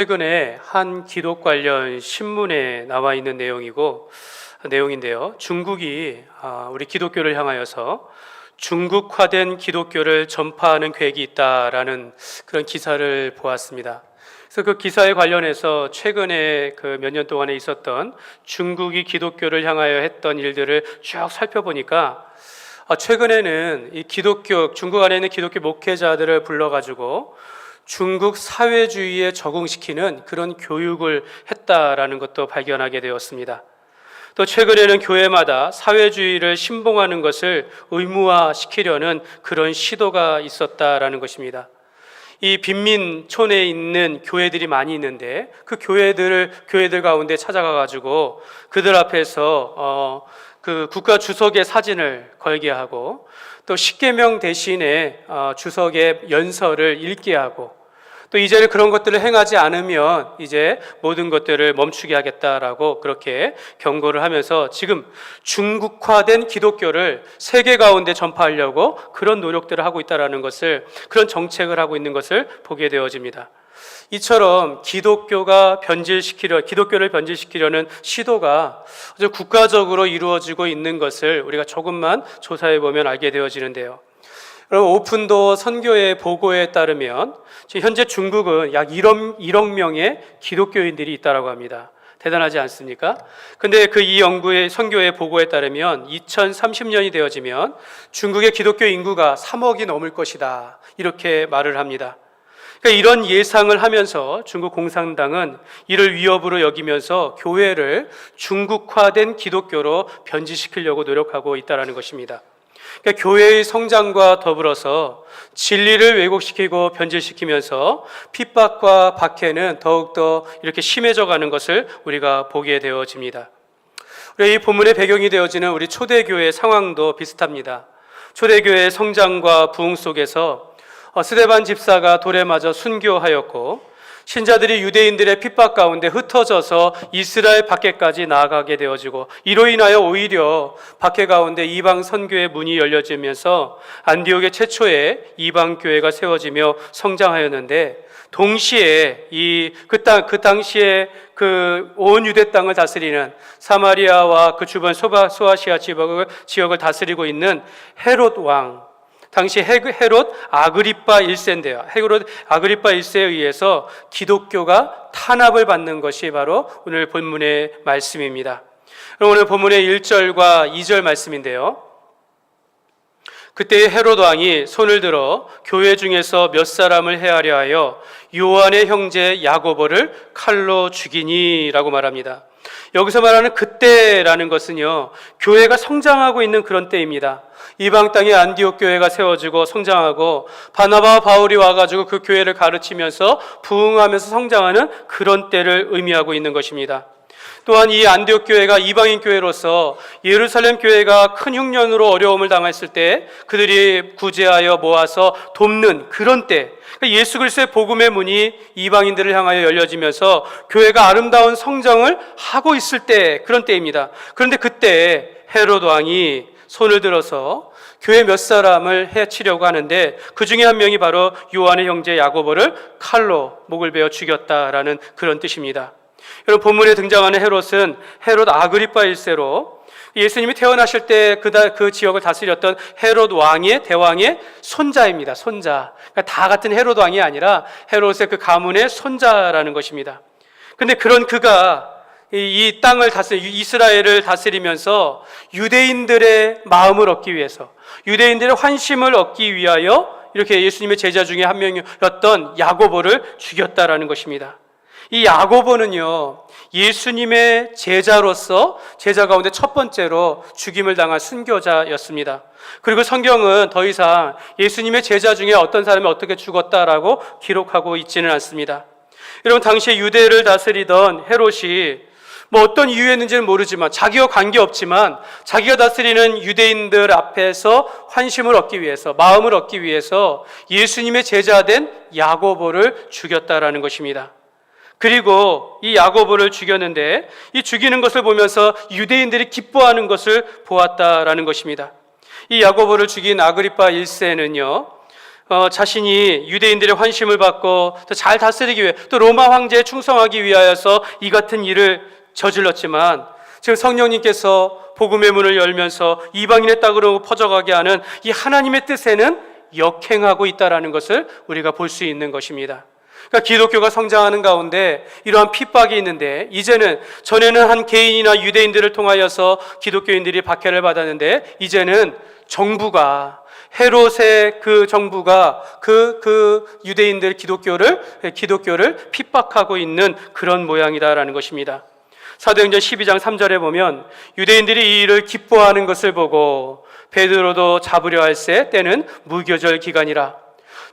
최근에 한 기독 관련 신문에 나와 있는 내용인데요. 중국이 우리 기독교를 향하여서 중국화된 기독교를 전파하는 계획이 있다라는 그런 기사를 보았습니다. 그래서 그 기사에 관련해서 최근에 그 몇 년 동안에 있었던 중국이 기독교를 향하여 했던 일들을 쭉 살펴보니까 최근에는 이 중국 안에 있는 기독교 목회자들을 불러가지고 중국 사회주의에 적응시키는 그런 교육을 했다라는 것도 발견하게 되었습니다. 또 최근에는 교회마다 사회주의를 신봉하는 것을 의무화시키려는 그런 시도가 있었다라는 것입니다. 이 빈민촌에 있는 교회들이 많이 있는데 그 교회들 가운데 찾아가가지고 그들 앞에서 그 국가 주석의 사진을 걸게 하고 또 십계명 대신에 주석의 연설을 읽게 하고 또 이제는 그런 것들을 행하지 않으면 이제 모든 것들을 멈추게 하겠다라고 그렇게 경고를 하면서 지금 중국화된 기독교를 세계 가운데 전파하려고 그런 노력들을 하고 있다라는 것을, 그런 정책을 하고 있는 것을 보게 되어집니다. 이처럼 기독교를 변질시키려는 시도가 국가적으로 이루어지고 있는 것을 우리가 조금만 조사해 보면 알게 되어지는데요. 여러분, 오픈도어 선교회 보고에 따르면 현재 중국은 약 1억 명의 기독교인들이 있다고 합니다. 대단하지 않습니까? 근데 이 연구의 선교회 보고에 따르면 2030년이 되어지면 중국의 기독교 인구가 3억이 넘을 것이다, 이렇게 말을 합니다. 그러니까 이런 예상을 하면서 중국 공산당은 이를 위협으로 여기면서 교회를 중국화된 기독교로 변질시키려고 노력하고 있다는 것입니다. 그러니까 교회의 성장과 더불어서 진리를 왜곡시키고 변질시키면서 핍박과 박해는 더욱더 이렇게 심해져 가는 것을 우리가 보게 되어집니다. 이 본문의 배경이 되어지는 우리 초대교회의 상황도 비슷합니다. 초대교회의 성장과 부흥 속에서 스데반 집사가 돌에 맞아 순교하였고 신자들이 유대인들의 핍박 가운데 흩어져서 이스라엘 밖에까지 나아가게 되어지고 이로 인하여 오히려 밖에 가운데 이방 선교의 문이 열려지면서 안디옥의 최초의 이방 교회가 세워지며 성장하였는데, 동시에 그 당시에 그 온 유대 땅을 다스리는 사마리아와 그 주변 소아시아 지역을 다스리고 있는 헤롯 왕, 당시 헤롯 아그리파 1세인데요. 헤롯 아그리파 1세에 의해서 기독교가 탄압을 받는 것이 바로 오늘 본문의 말씀입니다. 오늘 본문의 1절과 2절 말씀인데요. 그때 헤롯 왕이 손을 들어 교회 중에서 몇 사람을 해하려 하여 요한의 형제 야고보를 칼로 죽이니라고 말합니다. 여기서 말하는 그때라는 것은요, 교회가 성장하고 있는 그런 때입니다. 이방 땅에 안디옥 교회가 세워지고 성장하고 바나바와 바울이 와가지고 그 교회를 가르치면서 부흥하면서 성장하는 그런 때를 의미하고 있는 것입니다. 또한 이 안디옥 교회가 이방인 교회로서 예루살렘 교회가 큰 흉년으로 어려움을 당했을 때 그들이 구제하여 모아서 돕는 그런 때, 예수 그리스도의 복음의 문이 이방인들을 향하여 열려지면서 교회가 아름다운 성장을 하고 있을 때, 그런 때입니다. 그런데 그때 헤롯 왕이 손을 들어서 교회 몇 사람을 해치려고 하는데 그 중에 한 명이 바로 요한의 형제 야고보를 칼로 목을 베어 죽였다라는 그런 뜻입니다. 여러분, 본문에 등장하는 헤롯은 헤롯 아그리파 1세로 예수님이 태어나실 때 그 지역을 다스렸던 헤롯 왕의 대왕의 손자입니다. 손자. 그러니까 다 같은 헤롯 왕이 아니라 헤롯의 그 가문의 손자라는 것입니다. 근데 그런 그가 이 땅을 이스라엘을 다스리면서 유대인들의 마음을 얻기 위해서, 유대인들의 환심을 얻기 위하여 이렇게 예수님의 제자 중에 한 명이었던 야고보를 죽였다라는 것입니다. 이 야고보는요, 예수님의 제자로서 제자 가운데 첫 번째로 죽임을 당한 순교자였습니다. 그리고 성경은 더 이상 예수님의 제자 중에 어떤 사람이 어떻게 죽었다라고 기록하고 있지는 않습니다. 여러분, 당시에 유대를 다스리던 헤롯이 어떤 이유였는지는 모르지만, 자기와 관계없지만 자기가 다스리는 유대인들 앞에서 환심을 얻기 위해서, 마음을 얻기 위해서 예수님의 제자된 야고보를 죽였다라는 것입니다. 그리고 이 야고보를 죽였는데 이 죽이는 것을 보면서 유대인들이 기뻐하는 것을 보았다라는 것입니다. 이 야고보를 죽인 아그리파 1세는요, 자신이 유대인들의 환심을 받고 또 잘 다스리기 위해 또 로마 황제에 충성하기 위하여서 이 같은 일을 저질렀지만 지금 성령님께서 복음의 문을 열면서 이방인의 땅으로 퍼져가게 하는 이 하나님의 뜻에는 역행하고 있다는 것을 우리가 볼 수 있는 것입니다. 그러니까 기독교가 성장하는 가운데 이러한 핍박이 있는데, 이제는 전에는 한 개인이나 유대인들을 통하여서 기독교인들이 박해를 받았는데, 이제는 정부가, 헤롯의 그 정부가 그 유대인들 기독교를 핍박하고 있는 그런 모양이다라는 것입니다. 사도행전 12장 3절에 보면 유대인들이 이 일을 기뻐하는 것을 보고 베드로도 잡으려 할새 때는 무교절 기간이라.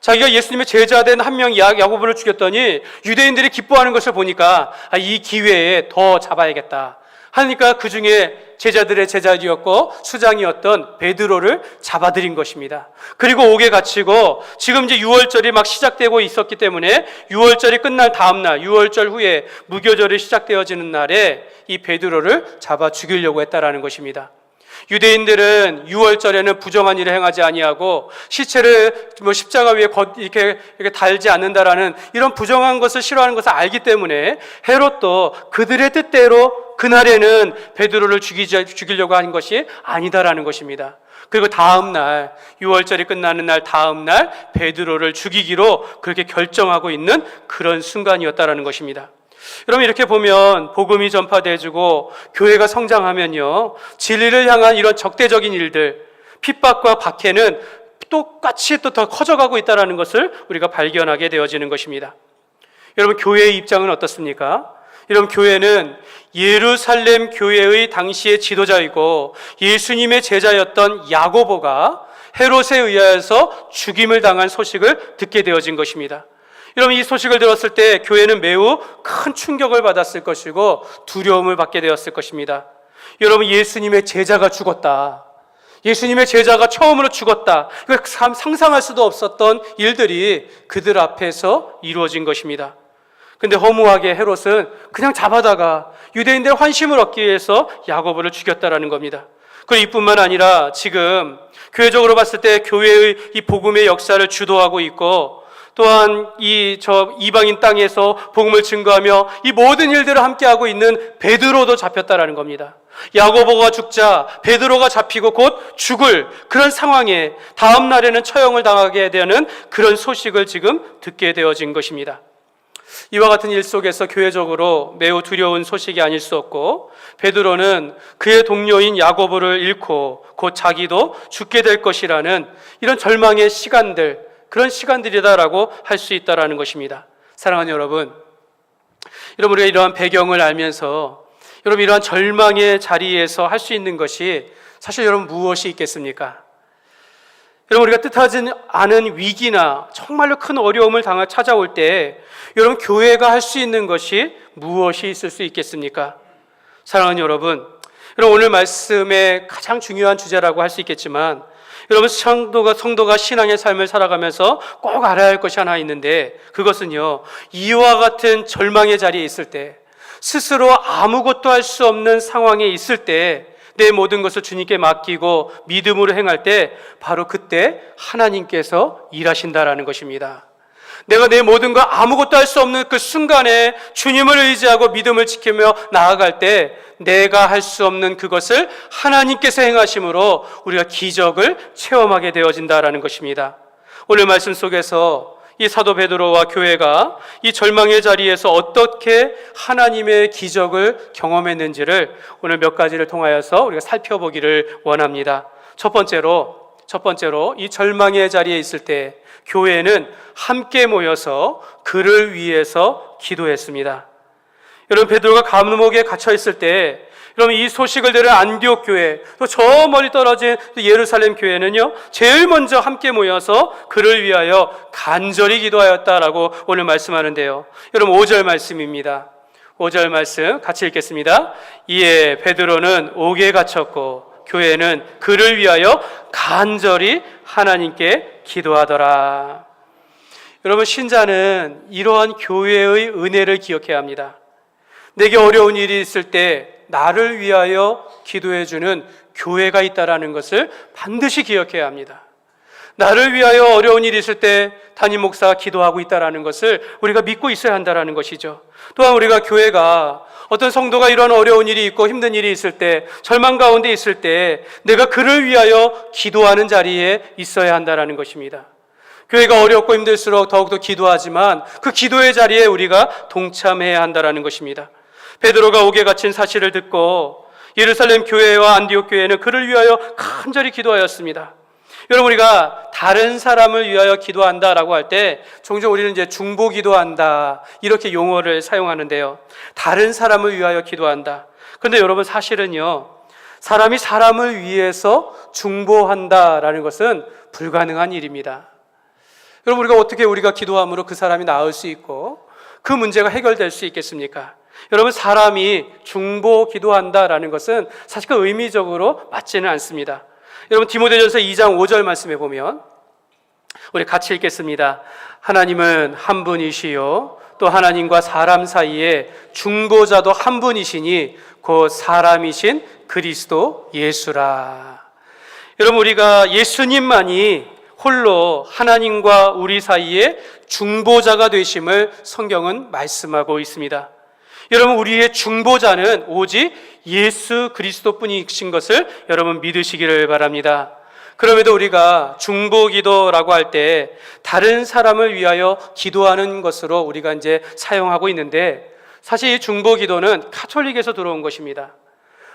자기가 예수님의 제자 된 한 명 야고보를 죽였더니 유대인들이 기뻐하는 것을 보니까 이 기회에 더 잡아야겠다 하니까 그 중에 제자들의 제자이었고 수장이었던 베드로를 잡아들인 것입니다. 그리고 옥에 갇히고 지금 이제 유월절이 막 시작되고 있었기 때문에 유월절이 끝날 다음 날, 유월절 후에 무교절이 시작되어지는 날에 이 베드로를 잡아 죽이려고 했다라는 것입니다. 유대인들은 유월절에는 부정한 일을 행하지 아니하고 시체를 십자가 위에 이렇게 달지 않는다라는 이런 부정한 것을 싫어하는 것을 알기 때문에 헤롯도 그들의 뜻대로 그날에는 베드로를 죽이려고 한 것이 아니다라는 것입니다. 그리고 다음 날, 유월절이 끝나는 날 다음 날 베드로를 죽이기로 그렇게 결정하고 있는 그런 순간이었다라는 것입니다. 여러분, 이렇게 보면 복음이 전파되어지고 교회가 성장하면요, 진리를 향한 이런 적대적인 일들, 핍박과 박해는 똑같이 또 더 커져가고 있다는 것을 우리가 발견하게 되어지는 것입니다. 여러분, 교회의 입장은 어떻습니까? 여러분, 교회는 예루살렘 교회의 당시의 지도자이고 예수님의 제자였던 야고보가 헤롯에 의하여서 죽임을 당한 소식을 듣게 되어진 것입니다. 여러분, 이 소식을 들었을 때 교회는 매우 큰 충격을 받았을 것이고 두려움을 받게 되었을 것입니다. 여러분, 예수님의 제자가 죽었다, 예수님의 제자가 처음으로 죽었다, 상상할 수도 없었던 일들이 그들 앞에서 이루어진 것입니다. 근데 허무하게 헤롯은 그냥 잡아다가 유대인들의 환심을 얻기 위해서 야고보를 죽였다라는 겁니다. 그리고 이뿐만 아니라 지금 교회적으로 봤을 때 교회의 이 복음의 역사를 주도하고 있고, 또한 이방인 땅에서 복음을 증거하며 이 모든 일들을 함께하고 있는 베드로도 잡혔다라는 겁니다. 야고보가 죽자 베드로가 잡히고 곧 죽을 그런 상황에 다음 날에는 처형을 당하게 되는 그런 소식을 지금 듣게 되어진 것입니다. 이와 같은 일 속에서 교회적으로 매우 두려운 소식이 아닐 수 없고, 베드로는 그의 동료인 야고보를 잃고 곧 자기도 죽게 될 것이라는 이런 절망의 시간들, 그런 시간들이다라고 할 수 있다라는 것입니다. 사랑하는 여러분, 우리가 이러한 배경을 알면서 여러분, 이러한 절망의 자리에서 할 수 있는 것이 사실 여러분 무엇이 있겠습니까? 여러분, 우리가 뜻하지 않은 위기나 정말로 큰 어려움을 찾아올 때 여러분, 교회가 할 수 있는 것이 무엇이 있을 수 있겠습니까? 사랑하는 여러분, 오늘 말씀의 가장 중요한 주제라고 할 수 있겠지만, 여러분, 성도가 신앙의 삶을 살아가면서 꼭 알아야 할 것이 하나 있는데, 그것은요, 이와 같은 절망의 자리에 있을 때, 스스로 아무것도 할 수 없는 상황에 있을 때, 내 모든 것을 주님께 맡기고 믿음으로 행할 때 바로 그때 하나님께서 일하신다라는 것입니다. 내가 내 모든 거 아무것도 할 수 없는 그 순간에 주님을 의지하고 믿음을 지키며 나아갈 때 내가 할 수 없는 그것을 하나님께서 행하심으로 우리가 기적을 체험하게 되어진다라는 것입니다. 오늘 말씀 속에서 이 사도 베드로와 교회가 이 절망의 자리에서 어떻게 하나님의 기적을 경험했는지를 오늘 몇 가지를 통하여서 우리가 살펴보기를 원합니다. 첫 번째로 이 절망의 자리에 있을 때 교회는 함께 모여서 그를 위해서 기도했습니다. 여러분, 베드로가 감옥에 갇혀 있을 때 여러분, 이 소식을 들은 안디옥 교회, 또 저 멀리 떨어진 예루살렘 교회는요, 제일 먼저 함께 모여서 그를 위하여 간절히 기도하였다라고 오늘 말씀하는데요. 여러분, 5절 말씀입니다. 5절 말씀 같이 읽겠습니다. 이에 베드로는 옥에 갇혔고 교회는 그를 위하여 간절히 하나님께 기도하더라. 여러분, 신자는 이러한 교회의 은혜를 기억해야 합니다. 내게 어려운 일이 있을 때 나를 위하여 기도해 주는 교회가 있다라는 것을 반드시 기억해야 합니다. 나를 위하여 어려운 일이 있을 때 담임 목사가 기도하고 있다는 것을 우리가 믿고 있어야 한다는 것이죠. 또한 우리가 교회가 어떤 성도가 이런 어려운 일이 있고 힘든 일이 있을 때, 절망 가운데 있을 때 내가 그를 위하여 기도하는 자리에 있어야 한다는 것입니다. 교회가 어렵고 힘들수록 더욱더 기도하지만 그 기도의 자리에 우리가 동참해야 한다는 것입니다. 베드로가 옥에 갇힌 사실을 듣고 예루살렘 교회와 안디옥 교회는 그를 위하여 간절히 기도하였습니다. 여러분, 우리가 다른 사람을 위하여 기도한다라고 할 때 종종 우리는 이제 중보 기도한다 이렇게 용어를 사용하는데요. 다른 사람을 위하여 기도한다. 그런데 여러분, 사실은요, 사람이 사람을 위해서 중보한다라는 것은 불가능한 일입니다. 여러분, 우리가 기도함으로 그 사람이 나을 수 있고 그 문제가 해결될 수 있겠습니까? 여러분, 사람이 중보 기도한다라는 것은 사실 그 의미적으로 맞지는 않습니다. 여러분, 디모데전서 2장 5절 말씀에 보면 우리 같이 읽겠습니다. 하나님은 한 분이시요 또 하나님과 사람 사이에 중보자도 한 분이시니 곧 사람이신 그리스도 예수라. 여러분, 우리가 예수님만이 홀로 하나님과 우리 사이에 중보자가 되심을 성경은 말씀하고 있습니다. 여러분, 우리의 중보자는 오직 예수 그리스도뿐이신 것을 여러분 믿으시기를 바랍니다. 그럼에도 우리가 중보기도라고 할 때 다른 사람을 위하여 기도하는 것으로 우리가 이제 사용하고 있는데, 사실 이 중보기도는 가톨릭에서 들어온 것입니다.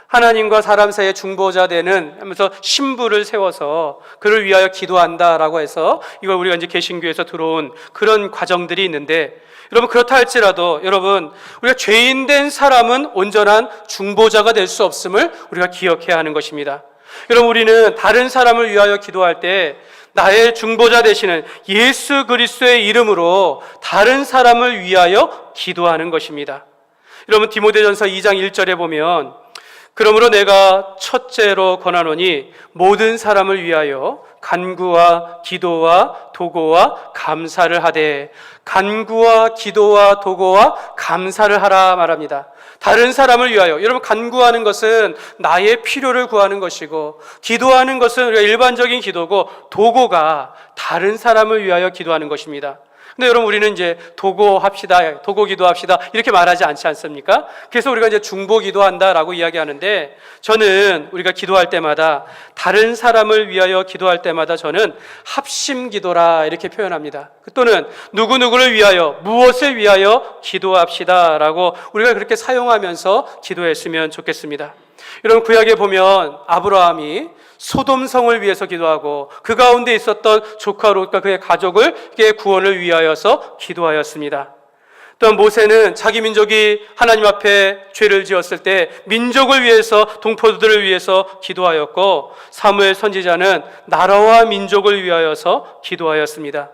하나님과 사람 사이의 중보자 되는 하면서 신부를 세워서 그를 위하여 기도한다라고 해서 이걸 우리가 이제 개신교에서 들어온 그런 과정들이 있는데, 여러분, 그렇다 할지라도 여러분, 우리가 죄인 된 사람은 온전한 중보자가 될 수 없음을 우리가 기억해야 하는 것입니다. 여러분, 우리는 다른 사람을 위하여 기도할 때 나의 중보자 되시는 예수 그리스도의 이름으로 다른 사람을 위하여 기도하는 것입니다. 여러분, 디모데전서 2장 1절에 보면 그러므로 내가 첫째로 권하노니 모든 사람을 위하여 간구와 기도와 도고와 감사를 하되, 간구와 기도와 도고와 감사를 하라 말합니다. 다른 사람을 위하여, 여러분, 간구하는 것은 나의 필요를 구하는 것이고, 기도하는 것은 우리가 일반적인 기도고, 도고가 다른 사람을 위하여 기도하는 것입니다. 근데 여러분, 우리는 이제 도고 기도합시다 이렇게 말하지 않지 않습니까? 그래서 우리가 이제 중보 기도한다라고 이야기하는데, 저는 우리가 기도할 때마다, 다른 사람을 위하여 기도할 때마다 저는 합심 기도라 이렇게 표현합니다. 또는 누구누구를 위하여, 무엇을 위하여 기도합시다라고 우리가 그렇게 사용하면서 기도했으면 좋겠습니다. 여러분, 구약에 보면 아브라함이 소돔성을 위해서 기도하고 그 가운데 있었던 조카 롯과 그의 가족의 구원을 위하여서 기도하였습니다. 또한 모세는 자기 민족이 하나님 앞에 죄를 지었을 때 민족을 위해서, 동포들을 위해서 기도하였고, 사무엘 선지자는 나라와 민족을 위하여서 기도하였습니다.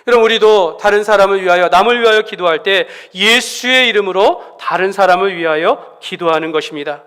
여러분, 우리도 다른 사람을 위하여, 남을 위하여 기도할 때 예수의 이름으로 다른 사람을 위하여 기도하는 것입니다.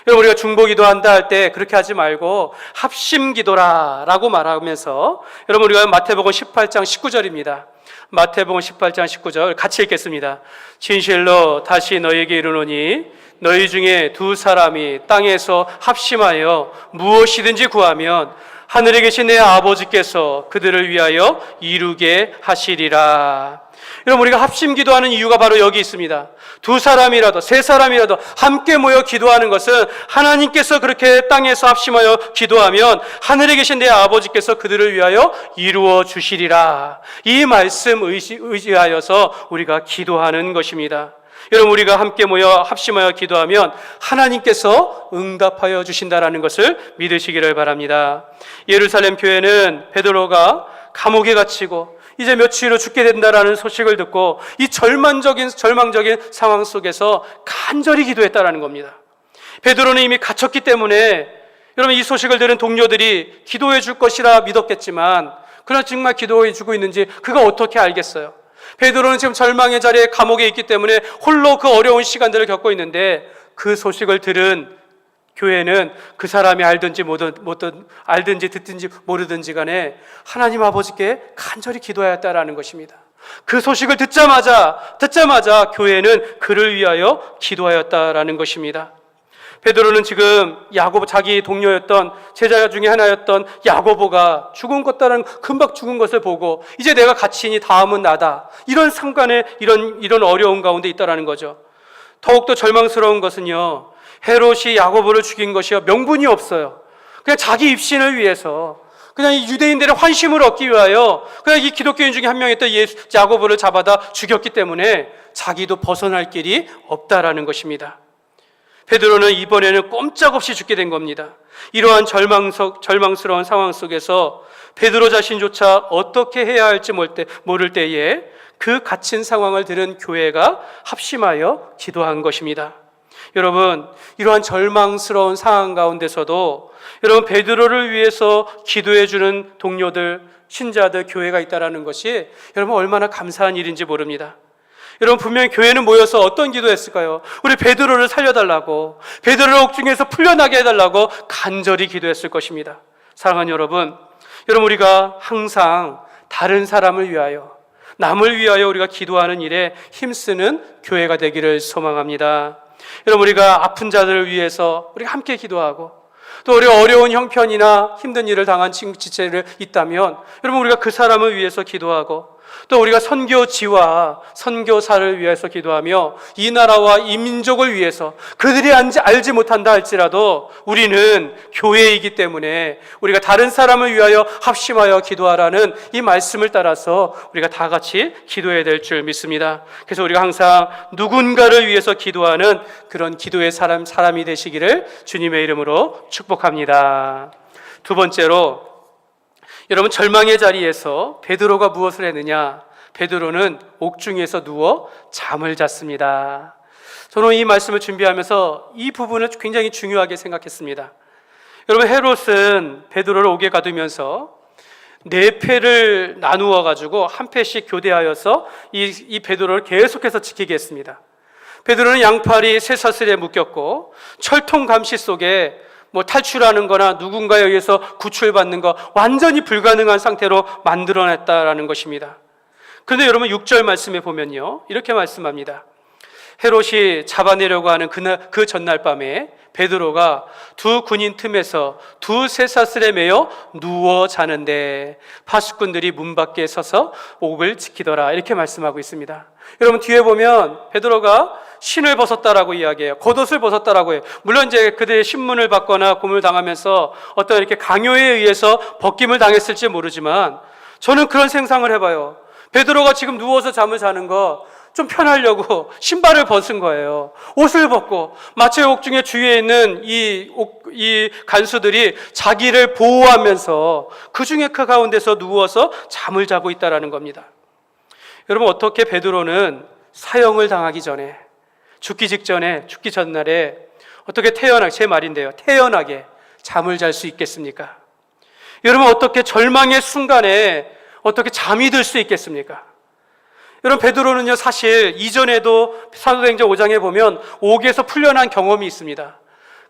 여러분, 우리가 중보 기도한다 할 때 그렇게 하지 말고 합심 기도라라고 말하면서, 여러분, 우리가 마태복음 18장 19절입니다. 마태복음 18장 19절 같이 읽겠습니다. 진실로 다시 너희에게 이르노니 너희 중에 두 사람이 땅에서 합심하여 무엇이든지 구하면 하늘에 계신 내 아버지께서 그들을 위하여 이루게 하시리라. 여러분, 우리가 합심 기도하는 이유가 바로 여기 있습니다. 두 사람이라도 세 사람이라도 함께 모여 기도하는 것은 하나님께서 그렇게 땅에서 합심하여 기도하면 하늘에 계신 내 아버지께서 그들을 위하여 이루어 주시리라. 이 말씀 의지하여서 우리가 기도하는 것입니다. 여러분, 우리가 함께 모여 합심하여 기도하면 하나님께서 응답하여 주신다라는 것을 믿으시기를 바랍니다. 예루살렘 교회는 베드로가 감옥에 갇히고 이제 며칠 후 죽게 된다라는 소식을 듣고 이 절망적인 상황 속에서 간절히 기도했다라는 겁니다. 베드로는 이미 갇혔기 때문에 여러분, 이 소식을 들은 동료들이 기도해 줄 것이라 믿었겠지만, 그러나 정말 기도해 주고 있는지 그가 어떻게 알겠어요? 베드로는 지금 절망의 자리에 감옥에 있기 때문에 홀로 그 어려운 시간들을 겪고 있는데, 그 소식을 들은 교회는 그 사람이 알든지 듣든지 모르든지 간에 하나님 아버지께 간절히 기도하였다라는 것입니다. 그 소식을 듣자마자 교회는 그를 위하여 기도하였다라는 것입니다. 베드로는 지금 야고보, 자기 동료였던 제자 중에 하나였던 야고보가 죽은 것 따른 금방 죽은 것을 보고 이제 내가 갇히니 다음은 나다, 이런 상관에 이런 어려운 가운데 있다라는 거죠. 더욱더 절망스러운 것은요, 헤롯이 야고보를 죽인 것이요 명분이 없어요. 그냥 자기 입신을 위해서, 그냥 이 유대인들의 환심을 얻기 위하여 그냥 이 기독교인 중에 한 명이었던 야고보를 잡아다 죽였기 때문에 자기도 벗어날 길이 없다라는 것입니다. 베드로는 이번에는 꼼짝없이 죽게 된 겁니다. 이러한 절망스러운 상황 속에서 베드로 자신조차 어떻게 해야 할지 모를 때에 그 갇힌 상황을 들은 교회가 합심하여 기도한 것입니다. 여러분, 이러한 절망스러운 상황 가운데서도 여러분, 베드로를 위해서 기도해 주는 동료들, 신자들, 교회가 있다는 것이 여러분 얼마나 감사한 일인지 모릅니다. 여러분, 분명히 교회는 모여서 어떤 기도했을까요? 우리 베드로를 살려달라고, 베드로를 옥중에서 풀려나게 해달라고 간절히 기도했을 것입니다. 사랑하는 여러분, 우리가 항상 다른 사람을 위하여, 남을 위하여 우리가 기도하는 일에 힘쓰는 교회가 되기를 소망합니다. 여러분, 우리가 아픈 자들을 위해서 우리가 함께 기도하고, 또 우리 어려운 형편이나 힘든 일을 당한 지체를 있다면 여러분, 우리가 그 사람을 위해서 기도하고, 또 우리가 선교지와 선교사를 위해서 기도하며 이 나라와 이 민족을 위해서, 그들이 알지 못한다 할지라도 우리는 교회이기 때문에 우리가 다른 사람을 위하여 합심하여 기도하라는 이 말씀을 따라서 우리가 다 같이 기도해야 될 줄 믿습니다. 그래서 우리가 항상 누군가를 위해서 기도하는 그런 기도의 사람이 되시기를 주님의 이름으로 축복합니다. 두 번째로, 여러분, 절망의 자리에서 베드로가 무엇을 했느냐? 베드로는 옥중에서 누워 잠을 잤습니다. 저는 이 말씀을 준비하면서 이 부분을 굉장히 중요하게 생각했습니다. 여러분, 헤롯은 베드로를 옥에 가두면서 네 패를 나누어 가지고 한 패씩 교대하여서 이 베드로를 계속해서 지키게 했습니다. 베드로는 양팔이 쇠사슬에 묶였고 철통 감시 속에 탈출하는 거나 누군가에 의해서 구출받는 거 완전히 불가능한 상태로 만들어냈다라는 것입니다. 그런데 여러분, 6절 말씀에 보면요, 이렇게 말씀합니다. 헤롯이 잡아내려고 하는 그 전날 밤에 베드로가 두 군인 틈에서 두 쇠사슬에 매여 누워 자는데 파수꾼들이 문 밖에 서서 옥을 지키더라, 이렇게 말씀하고 있습니다. 여러분, 뒤에 보면 베드로가 신을 벗었다라고 이야기해요. 겉옷을 벗었다라고 해요. 물론 이제 그들의 신문을 받거나 고문을 당하면서 어떤 이렇게 강요에 의해서 벗김을 당했을지 모르지만 저는 그런 생각을 해봐요. 베드로가 지금 누워서 잠을 자는 거 좀 편하려고 신발을 벗은 거예요. 옷을 벗고 마치 옥중에 주위에 있는 이 간수들이 자기를 보호하면서 그 중에 그 가운데서 누워서 잠을 자고 있다라는 겁니다. 여러분, 어떻게 베드로는 사형을 당하기 전에, 죽기 직전에, 죽기 전날에 어떻게 제 말인데요, 태연하게 잠을 잘 수 있겠습니까? 여러분, 어떻게 절망의 순간에 어떻게 잠이 들 수 있겠습니까? 여러분, 베드로는요, 사실 이전에도 사도행전 5장에 보면 옥에서 풀려난 경험이 있습니다.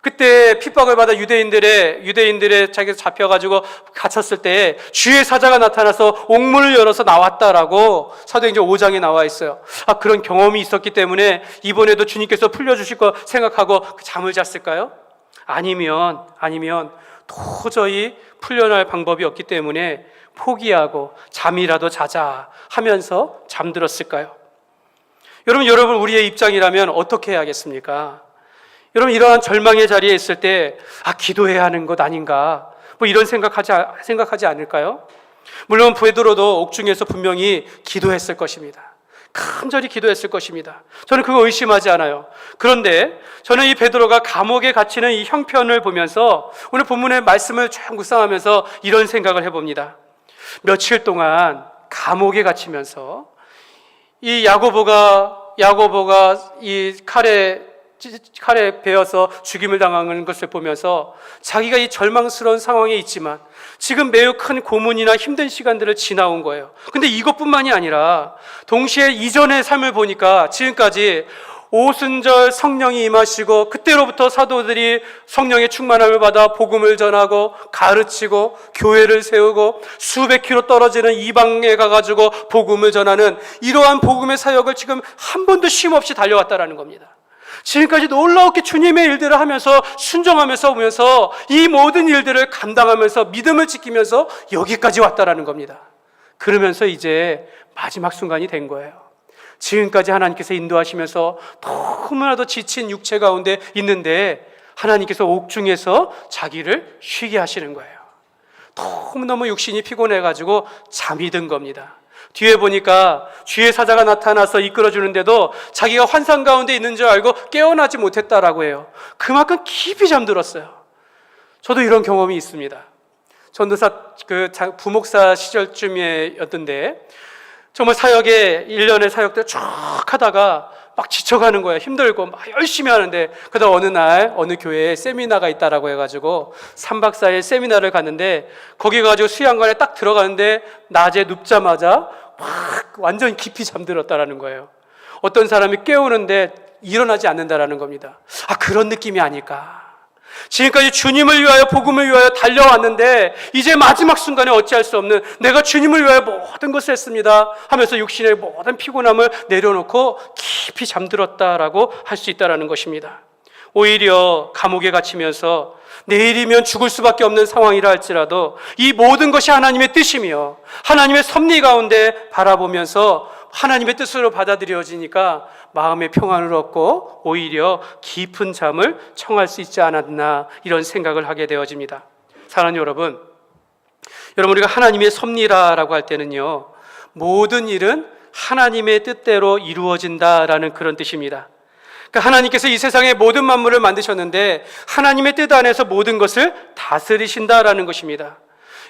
그때 핍박을 받아 유대인들의 자기가 잡혀가지고 갇혔을 때 주의 사자가 나타나서 옥문을 열어서 나왔다라고 사도행전 5장에 나와 있어요. 그런 경험이 있었기 때문에 이번에도 주님께서 풀려주실 거 생각하고 잠을 잤을까요? 아니면 도저히 풀려날 방법이 없기 때문에 포기하고 잠이라도 자자 하면서 잠들었을까요? 여러분, 우리의 입장이라면 어떻게 해야겠습니까? 여러분, 이러한 절망의 자리에 있을 때 기도해야 하는 것 아닌가, 이런 생각하지 않을까요? 물론 베드로도 옥중에서 분명히 기도했을 것입니다. 간절히 기도했을 것입니다. 저는 그거 의심하지 않아요. 그런데 저는 이 베드로가 감옥에 갇히는 이 형편을 보면서 오늘 본문의 말씀을 쭉 묵상하면서 이런 생각을 해봅니다. 며칠 동안 감옥에 갇히면서 이 야고보가 이 칼에 베어서 죽임을 당하는 것을 보면서 자기가 이 절망스러운 상황에 있지만 지금 매우 큰 고문이나 힘든 시간들을 지나온 거예요. 근데 이것뿐만이 아니라 동시에 이전의 삶을 보니까 지금까지 오순절 성령이 임하시고 그때로부터 사도들이 성령의 충만함을 받아 복음을 전하고 가르치고 교회를 세우고 수백 킬로 떨어지는 이방에 가가지고 복음을 전하는 이러한 복음의 사역을 지금 한 번도 쉼 없이 달려왔다라는 겁니다. 지금까지 놀라웠게 주님의 일들을 하면서 순종하면서 오면서 이 모든 일들을 감당하면서 믿음을 지키면서 여기까지 왔다라는 겁니다. 그러면서 이제 마지막 순간이 된 거예요. 지금까지 하나님께서 인도하시면서 너무나도 지친 육체 가운데 있는데 하나님께서 옥중에서 자기를 쉬게 하시는 거예요. 너무너무 육신이 피곤해가지고 잠이 든 겁니다. 뒤에 보니까 주의 사자가 나타나서 이끌어주는데도 자기가 환상 가운데 있는 줄 알고 깨어나지 못했다라고 해요. 그만큼 깊이 잠들었어요. 저도 이런 경험이 있습니다. 전도사 부목사 시절쯤이었던데 정말 사역에 1년의 사역들 쭉 하다가 막 지쳐가는 거야. 힘들고 막 열심히 하는데 그러다 어느 날 어느 교회에 세미나가 있다라고 해가지고 3박 4일 세미나를 갔는데 거기 가지고 수양관에 딱 들어가는데 낮에 눕자마자 막 완전 깊이 잠들었다라는 거예요. 어떤 사람이 깨우는데 일어나지 않는다라는 겁니다. 그런 느낌이 아닐까. 지금까지 주님을 위하여 복음을 위하여 달려왔는데 이제 마지막 순간에 어찌할 수 없는 내가 주님을 위하여 모든 것을 했습니다 하면서 육신의 모든 피곤함을 내려놓고 깊이 잠들었다라고 할 수 있다는 것입니다. 오히려 감옥에 갇히면서 내일이면 죽을 수밖에 없는 상황이라 할지라도 이 모든 것이 하나님의 뜻이며 하나님의 섭리 가운데 바라보면서 하나님의 뜻으로 받아들여지니까 마음의 평안을 얻고 오히려 깊은 잠을 청할 수 있지 않았나 이런 생각을 하게 되어집니다. 사랑하는 여러분, 우리가 하나님의 섭리라고 할 때는요, 모든 일은 하나님의 뜻대로 이루어진다라는 그런 뜻입니다. 그러니까 하나님께서 이 세상의 모든 만물을 만드셨는데 하나님의 뜻 안에서 모든 것을 다스리신다라는 것입니다.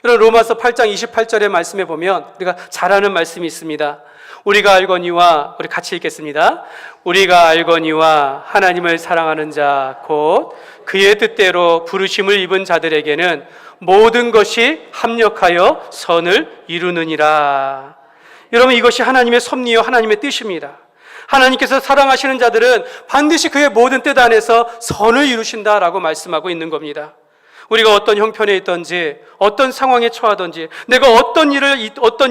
이런 로마서 8장 28절의 말씀에 보면 우리가 잘 아는 말씀이 있습니다. 우리가 알거니와, 우리 같이 읽겠습니다. 우리가 알거니와 하나님을 사랑하는 자 곧 그의 뜻대로 부르심을 입은 자들에게는 모든 것이 합력하여 선을 이루느니라. 여러분, 이것이 하나님의 섭리요 하나님의 뜻입니다. 하나님께서 사랑하시는 자들은 반드시 그의 모든 뜻 안에서 선을 이루신다라고 말씀하고 있는 겁니다. 우리가 어떤 형편에 있든지 어떤 상황에 처하든지 내가 어떤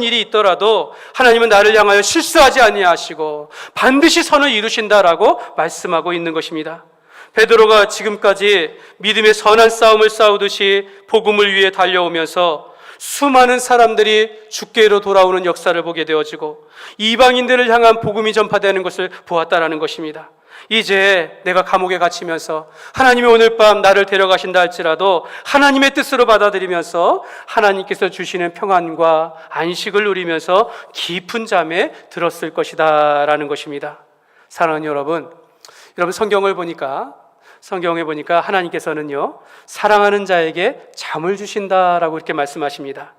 일이 있더라도 하나님은 나를 향하여 실수하지 아니하시고 반드시 선을 이루신다라고 말씀하고 있는 것입니다. 베드로가 지금까지 믿음의 선한 싸움을 싸우듯이 복음을 위해 달려오면서 수많은 사람들이 주께로 돌아오는 역사를 보게 되어지고 이방인들을 향한 복음이 전파되는 것을 보았다라는 것입니다. 이제 내가 감옥에 갇히면서 하나님이 오늘 밤 나를 데려가신다 할지라도 하나님의 뜻으로 받아들이면서 하나님께서 주시는 평안과 안식을 누리면서 깊은 잠에 들었을 것이다 라는 것입니다. 사랑하는 여러분, 성경에 보니까 하나님께서는요, 사랑하는 자에게 잠을 주신다라고 이렇게 말씀하십니다.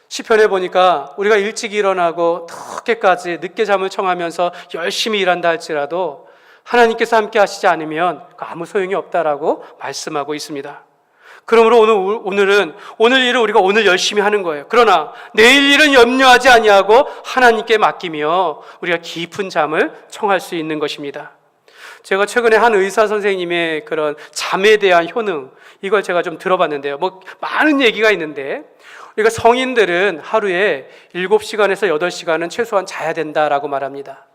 시편에 보니까 우리가 일찍 일어나고 늦게 잠을 청하면서 열심히 일한다 할지라도 하나님께서 함께 하시지 않으면 아무 소용이 없다라고 말씀하고 있습니다. 그러므로 오늘 일은 우리가 오늘 열심히 하는 거예요. 그러나 내일 일은 염려하지 아니하고 하나님께 맡기며 우리가 깊은 잠을 청할 수 있는 것입니다. 제가 최근에 한 의사 선생님의 그런 잠에 대한 효능, 이걸 제가 좀 들어봤는데요. 많은 얘기가 있는데 우리가 성인들은 하루에 7시간에서 8시간은 최소한 자야 된다라고 말합니다.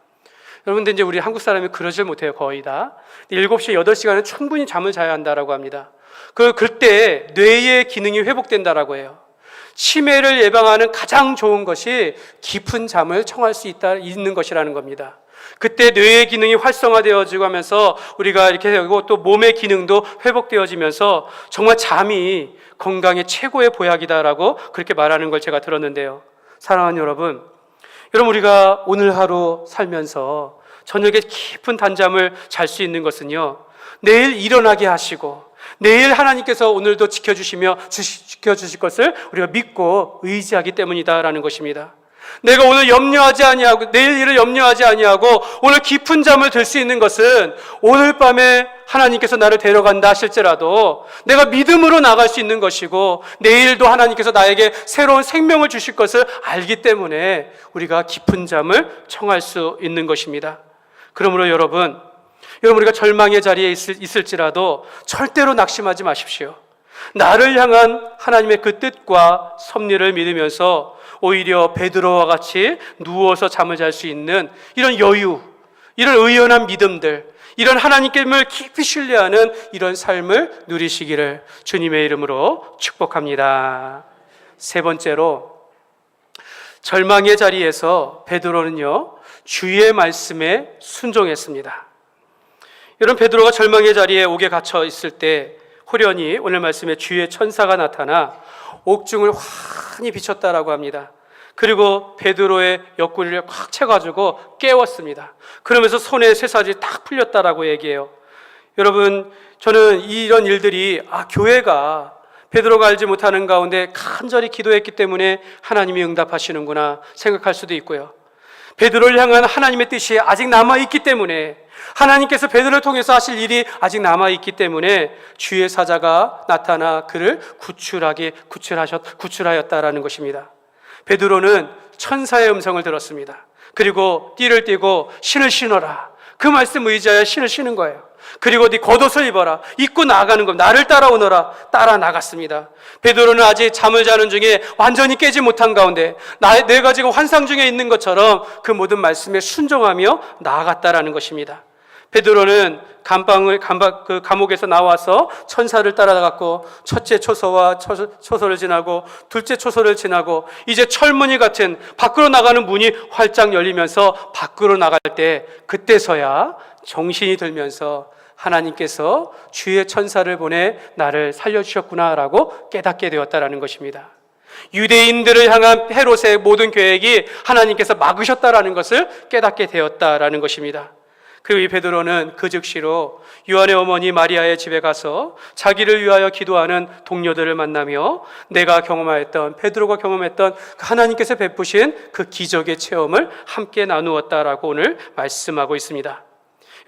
여러분들 이제 우리 한국 사람이 그러질 못해요. 거의 다 7시, 8시간은 충분히 잠을 자야 한다라고 합니다. 그때 뇌의 기능이 회복된다라고 해요. 치매를 예방하는 가장 좋은 것이 깊은 잠을 청할 수 있는 것이라는 겁니다. 그때 뇌의 기능이 활성화되어지고 하면서 우리가 이렇게 되고 또 몸의 기능도 회복되어지면서 정말 잠이 건강의 최고의 보약이다라고 그렇게 말하는 걸 제가 들었는데요. 사랑하는 여러분, 우리가 오늘 하루 살면서 저녁에 깊은 단잠을 잘 수 있는 것은요, 내일 일어나게 하시고 내일 하나님께서 오늘도 지켜주실 것을 우리가 믿고 의지하기 때문이다라는 것입니다. 내가 오늘 내일 일을 염려하지 아니하고 오늘 깊은 잠을 들 수 있는 것은 오늘 밤에 하나님께서 나를 데려간다 하실지라도 내가 믿음으로 나갈 수 있는 것이고 내일도 하나님께서 나에게 새로운 생명을 주실 것을 알기 때문에 우리가 깊은 잠을 청할 수 있는 것입니다. 그러므로 여러분, 우리가 절망의 자리에 있을지라도 절대로 낙심하지 마십시오. 나를 향한 하나님의 그 뜻과 섭리를 믿으면서 오히려 베드로와 같이 누워서 잠을 잘 수 있는 이런 여유, 이런 의연한 믿음들, 이런 하나님께를 깊이 신뢰하는 이런 삶을 누리시기를 주님의 이름으로 축복합니다. 세 번째로, 절망의 자리에서 베드로는요, 주의 말씀에 순종했습니다. 여러분, 베드로가 절망의 자리에 옥에 갇혀 있을 때 호련히 오늘 말씀에 주의 천사가 나타나 옥중을 환히 비췄다라고 합니다. 그리고 베드로의 옆구리를 꽉 채가지고 깨웠습니다. 그러면서 손에 쇠사슬이 딱 풀렸다라고 얘기해요. 여러분, 저는 이런 일들이 교회가 베드로가 알지 못하는 가운데 간절히 기도했기 때문에 하나님이 응답하시는구나 생각할 수도 있고요. 베드로를 향한 하나님의 뜻이 아직 남아있기 때문에, 하나님께서 베드로를 통해서 하실 일이 아직 남아있기 때문에 주의 사자가 나타나 그를 구출하였다라는 것입니다. 베드로는 천사의 음성을 들었습니다. 그리고 띠를 띠고 신을 신어라, 그 말씀 의지하여 신을 신은 거예요. 그리고 네 겉옷을 입어라, 입고 나가는 겁니다. 나를 따라오너라, 따라 나갔습니다. 베드로는 아직 잠을 자는 중에 완전히 깨지 못한 가운데 내가 지금 환상 중에 있는 것처럼 그 모든 말씀에 순종하며 나아갔다라는 것입니다. 베드로는 그 감옥에서 나와서 천사를 따라갔고, 첫째 초소와 초소를 지나고 둘째 초소를 지나고 이제 철문이 같은 밖으로 나가는 문이 활짝 열리면서 밖으로 나갈 때, 그때서야 정신이 들면서 하나님께서 주의 천사를 보내 나를 살려주셨구나라고 깨닫게 되었다라는 것입니다. 유대인들을 향한 헤롯의 모든 계획이 하나님께서 막으셨다라는 것을 깨닫게 되었다라는 것입니다. 그리고 이 베드로는 그 즉시로 요한의 어머니 마리아의 집에 가서 자기를 위하여 기도하는 동료들을 만나며 베드로가 경험했던 하나님께서 베푸신 그 기적의 체험을 함께 나누었다라고 오늘 말씀하고 있습니다.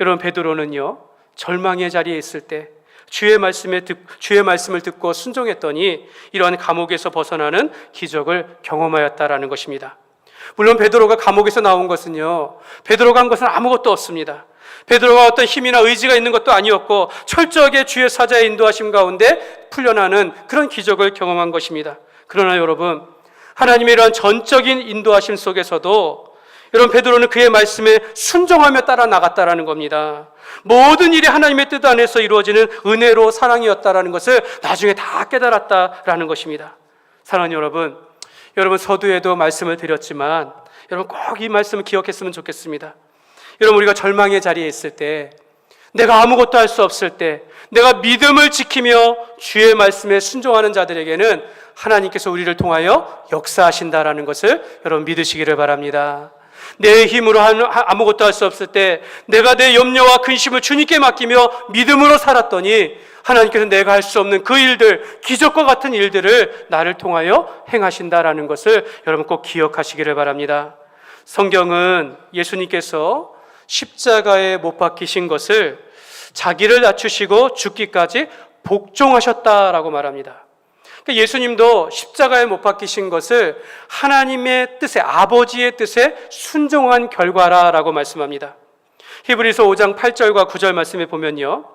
여러분, 베드로는요, 절망의 자리에 있을 때 주의 말씀을 듣고 순종했더니 이러한 감옥에서 벗어나는 기적을 경험하였다라는 것입니다. 물론 베드로가 감옥에서 나온 것은요, 베드로가 한 것은 아무것도 없습니다. 베드로가 어떤 힘이나 의지가 있는 것도 아니었고, 철저하게 주의 사자의 인도하심 가운데 풀려나는 그런 기적을 경험한 것입니다. 그러나 여러분, 하나님의 이러한 전적인 인도하심 속에서도 여러분, 베드로는 그의 말씀에 순종하며 따라 나갔다라는 겁니다. 모든 일이 하나님의 뜻 안에서 이루어지는 은혜로 사랑이었다라는 것을 나중에 다 깨달았다라는 것입니다. 사랑하는 여러분, 서두에도 말씀을 드렸지만 여러분, 꼭 이 말씀을 기억했으면 좋겠습니다. 여러분, 우리가 절망의 자리에 있을 때, 내가 아무것도 할 수 없을 때, 내가 믿음을 지키며 주의 말씀에 순종하는 자들에게는 하나님께서 우리를 통하여 역사하신다라는 것을 여러분 믿으시기를 바랍니다. 내 힘으로 아무것도 할 수 없을 때, 내가 내 염려와 근심을 주님께 맡기며 믿음으로 살았더니 하나님께서 내가 할 수 없는 그 일들, 기적과 같은 일들을 나를 통하여 행하신다라는 것을 여러분 꼭 기억하시기를 바랍니다. 성경은 예수님께서 십자가에 못 박히신 것을 자기를 낮추시고 죽기까지 복종하셨다라고 말합니다. 그러니까 예수님도 십자가에 못 박히신 것을 하나님의 뜻에, 아버지의 뜻에 순종한 결과라고 말씀합니다. 히브리서 5장 8절과 9절 말씀에 보면요,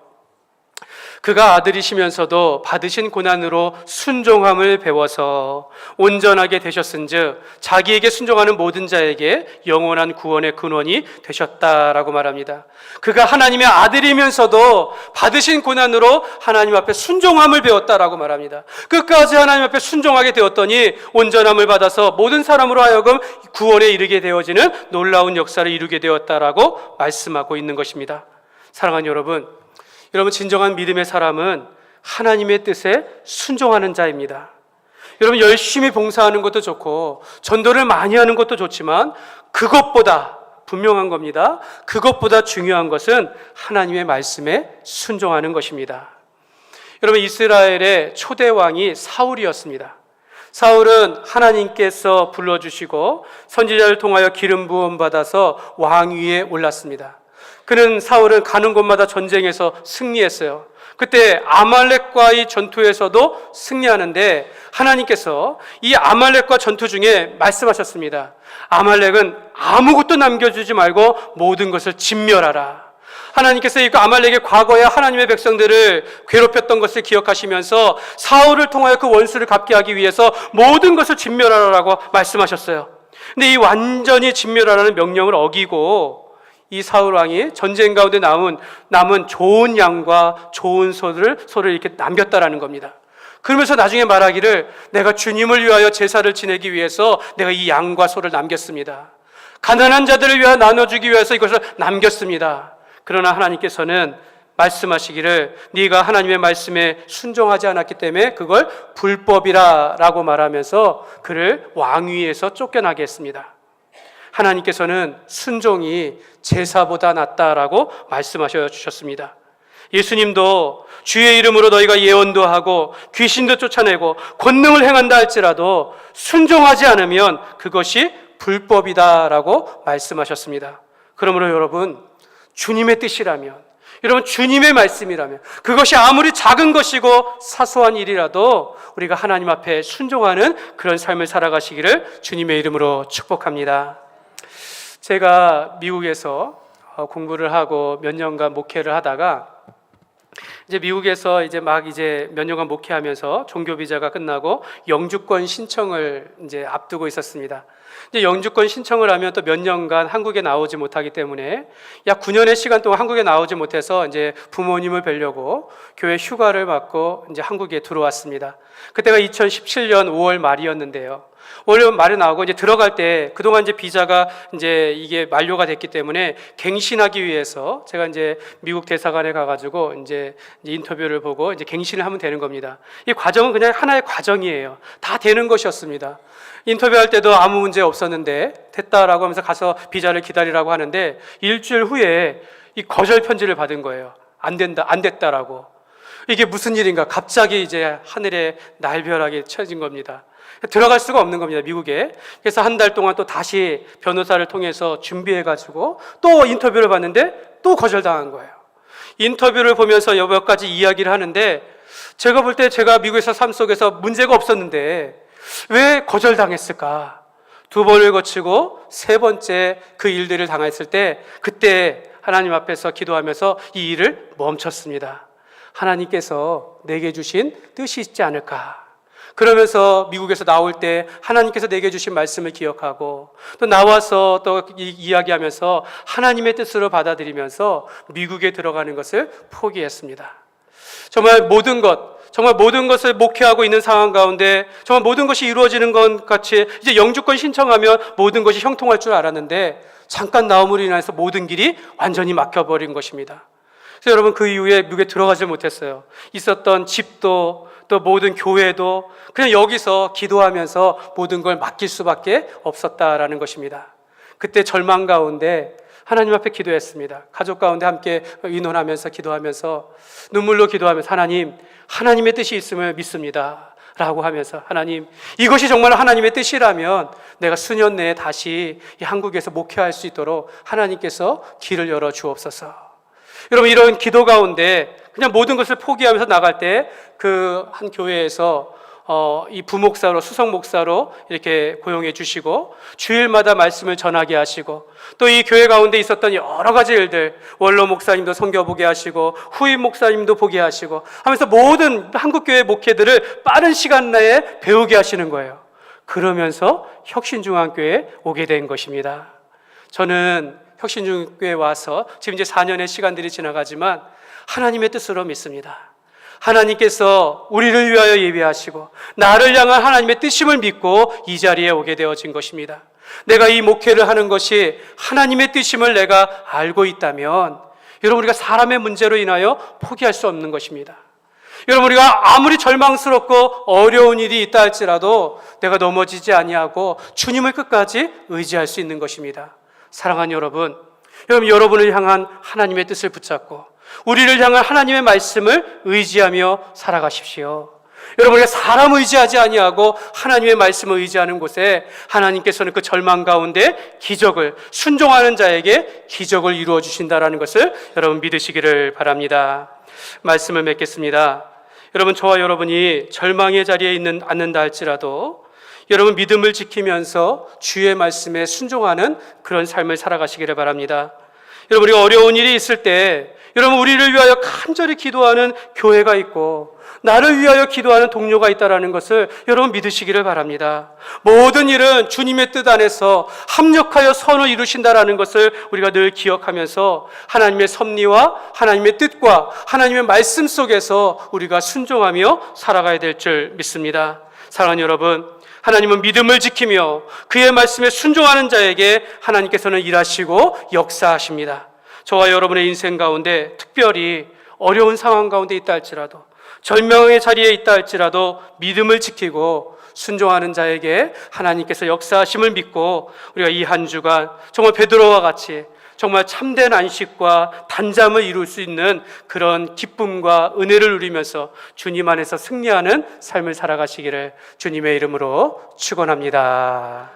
그가 아들이시면서도 받으신 고난으로 순종함을 배워서 온전하게 되셨은즉 자기에게 순종하는 모든 자에게 영원한 구원의 근원이 되셨다라고 말합니다. 그가 하나님의 아들이면서도 받으신 고난으로 하나님 앞에 순종함을 배웠다라고 말합니다. 끝까지 하나님 앞에 순종하게 되었더니 온전함을 받아서 모든 사람으로 하여금 구원에 이르게 되어지는 놀라운 역사를 이루게 되었다라고 말씀하고 있는 것입니다. 사랑하는 여러분, 진정한 믿음의 사람은 하나님의 뜻에 순종하는 자입니다. 여러분, 열심히 봉사하는 것도 좋고 전도를 많이 하는 것도 좋지만 그것보다 분명한 겁니다. 그것보다 중요한 것은 하나님의 말씀에 순종하는 것입니다. 여러분, 이스라엘의 초대 왕이 사울이었습니다. 사울은 하나님께서 불러주시고 선지자를 통하여 기름 부음 받아서 왕위에 올랐습니다. 사울은 가는 곳마다 전쟁에서 승리했어요. 그때 아말렉과의 전투에서도 승리하는데 하나님께서 이 아말렉과 전투 중에 말씀하셨습니다. 아말렉은 아무것도 남겨주지 말고 모든 것을 진멸하라. 하나님께서 이 아말렉의 과거에 하나님의 백성들을 괴롭혔던 것을 기억하시면서 사울을 통하여 그 원수를 갚게 하기 위해서 모든 것을 진멸하라고 말씀하셨어요. 근데 이 완전히 진멸하라는 명령을 어기고 이 사울 왕이 전쟁 가운데 남은 좋은 양과 좋은 소를 이렇게 남겼다라는 겁니다. 그러면서 나중에 말하기를 내가 주님을 위하여 제사를 지내기 위해서 내가 이 양과 소를 남겼습니다. 가난한 자들을 위하여 나눠주기 위해서 이것을 남겼습니다. 그러나 하나님께서는 말씀하시기를 네가 하나님의 말씀에 순종하지 않았기 때문에 그걸 불법이라고 말하면서 그를 왕위에서 쫓겨나게 했습니다. 하나님께서는 순종이 제사보다 낫다라고 말씀하셔 주셨습니다. 예수님도 주의 이름으로 너희가 예언도 하고 귀신도 쫓아내고 권능을 행한다 할지라도 순종하지 않으면 그것이 불법이다라고 말씀하셨습니다. 그러므로 여러분, 주님의 뜻이라면, 여러분 주님의 말씀이라면, 그것이 아무리 작은 것이고 사소한 일이라도 우리가 하나님 앞에 순종하는 그런 삶을 살아가시기를 주님의 이름으로 축복합니다. 제가 미국에서 공부를 하고 몇 년간 목회를 하다가 이제 미국에서 이제 몇 년간 목회하면서 종교 비자가 끝나고 영주권 신청을 이제 앞두고 있었습니다. 이제 영주권 신청을 하면 또 몇 년간 한국에 나오지 못하기 때문에 약 9년의 시간 동안 한국에 나오지 못해서 이제 부모님을 뵈려고 교회 휴가를 맞고 이제 한국에 들어왔습니다. 그때가 2017년 5월 말이었는데요. 5월 말에 나오고 이제 들어갈 때 그동안 이제 비자가 이제 이게 만료가 됐기 때문에 갱신하기 위해서 제가 이제 미국 대사관에 가가지고 이제 인터뷰를 보고 이제 갱신을 하면 되는 겁니다. 이 과정은 그냥 하나의 과정이에요. 다 되는 것이었습니다. 인터뷰할 때도 아무 문제 없었는데 됐다라고 하면서 가서 비자를 기다리라고 하는데 일주일 후에 이 거절 편지를 받은 거예요. 안 된다, 안 됐다라고. 이게 무슨 일인가? 갑자기 이제 하늘에 날벼락이 쳐진 겁니다. 들어갈 수가 없는 겁니다, 미국에. 그래서 한 달 동안 또 다시 변호사를 통해서 준비해가지고 또 인터뷰를 봤는데 또 거절당한 거예요. 인터뷰를 보면서 몇 가지 이야기를 하는데 제가 볼 때 제가 미국에서 삶 속에서 문제가 없었는데 왜 거절당했을까? 2번을 거치고 3번째 그 일들을 당했을 때 그때 하나님 앞에서 기도하면서 이 일을 멈췄습니다. 하나님께서 내게 주신 뜻이 있지 않을까? 그러면서 미국에서 나올 때 하나님께서 내게 주신 말씀을 기억하고 또 나와서 또 이야기하면서 하나님의 뜻으로 받아들이면서 미국에 들어가는 것을 포기했습니다. 정말 모든 것을 목회하고 있는 상황 가운데 정말 모든 것이 이루어지는 것 같이 이제 영주권 신청하면 모든 것이 형통할 줄 알았는데 잠깐 나옴으로 인해서 모든 길이 완전히 막혀버린 것입니다. 그래서 여러분 그 이후에 미국에 들어가지 못했어요. 있었던 집도 또 모든 교회도 그냥 여기서 기도하면서 모든 걸 맡길 수밖에 없었다라는 것입니다. 그때 절망 가운데 하나님 앞에 기도했습니다. 가족 가운데 함께 의논하면서 기도하면서 눈물로 기도하면서 하나님의 뜻이 있음을 믿습니다 라고 하면서 하나님, 이것이 정말 하나님의 뜻이라면 내가 수년 내에 다시 이 한국에서 목회할 수 있도록 하나님께서 길을 열어 주옵소서. 여러분 이런 기도 가운데 그냥 모든 것을 포기하면서 나갈 때 그 한 교회에서 이 부목사로 수석 목사로 이렇게 고용해 주시고 주일마다 말씀을 전하게 하시고 또 이 교회 가운데 있었던 여러 가지 일들 원로 목사님도 섬겨보게 하시고 후임 목사님도 보게 하시고 하면서 모든 한국교회 목회들을 빠른 시간 내에 배우게 하시는 거예요. 그러면서 혁신중앙교회에 오게 된 것입니다. 저는 혁신중앙교회에 와서 지금 이제 4년의 시간들이 지나가지만 하나님의 뜻으로 믿습니다. 하나님께서 우리를 위하여 예비하시고 나를 향한 하나님의 뜻임을 믿고 이 자리에 오게 되어진 것입니다. 내가 이 목회를 하는 것이 하나님의 뜻임을 내가 알고 있다면 여러분 우리가 사람의 문제로 인하여 포기할 수 없는 것입니다. 여러분 우리가 아무리 절망스럽고 어려운 일이 있다 할지라도 내가 넘어지지 아니하고 주님을 끝까지 의지할 수 있는 것입니다. 사랑하는 여러분, 여러분을 향한 하나님의 뜻을 붙잡고 우리를 향한 하나님의 말씀을 의지하며 살아가십시오. 여러분 우리가 사람 의지하지 아니하고 하나님의 말씀을 의지하는 곳에 하나님께서는 그 절망 가운데 순종하는 자에게 기적을 이루어 주신다라는 것을 여러분 믿으시기를 바랍니다. 말씀을 맺겠습니다. 여러분 저와 여러분이 절망의 자리에 앉는다 할지라도 여러분 믿음을 지키면서 주의 말씀에 순종하는 그런 삶을 살아가시기를 바랍니다. 여러분 우리가 어려운 일이 있을 때 여러분, 우리를 위하여 간절히 기도하는 교회가 있고 나를 위하여 기도하는 동료가 있다는 것을 여러분 믿으시기를 바랍니다. 모든 일은 주님의 뜻 안에서 합력하여 선을 이루신다는 것을 우리가 늘 기억하면서 하나님의 섭리와 하나님의 뜻과 하나님의 말씀 속에서 우리가 순종하며 살아가야 될 줄 믿습니다. 사랑하는 여러분, 하나님은 믿음을 지키며 그의 말씀에 순종하는 자에게 하나님께서는 일하시고 역사하십니다. 저와 여러분의 인생 가운데 특별히 어려운 상황 가운데 있다 할지라도, 절망의 자리에 있다 할지라도 믿음을 지키고 순종하는 자에게 하나님께서 역사하심을 믿고 우리가 이 한 주간 정말 베드로와 같이 정말 참된 안식과 단잠을 이룰 수 있는 그런 기쁨과 은혜를 누리면서 주님 안에서 승리하는 삶을 살아가시기를 주님의 이름으로 축원합니다.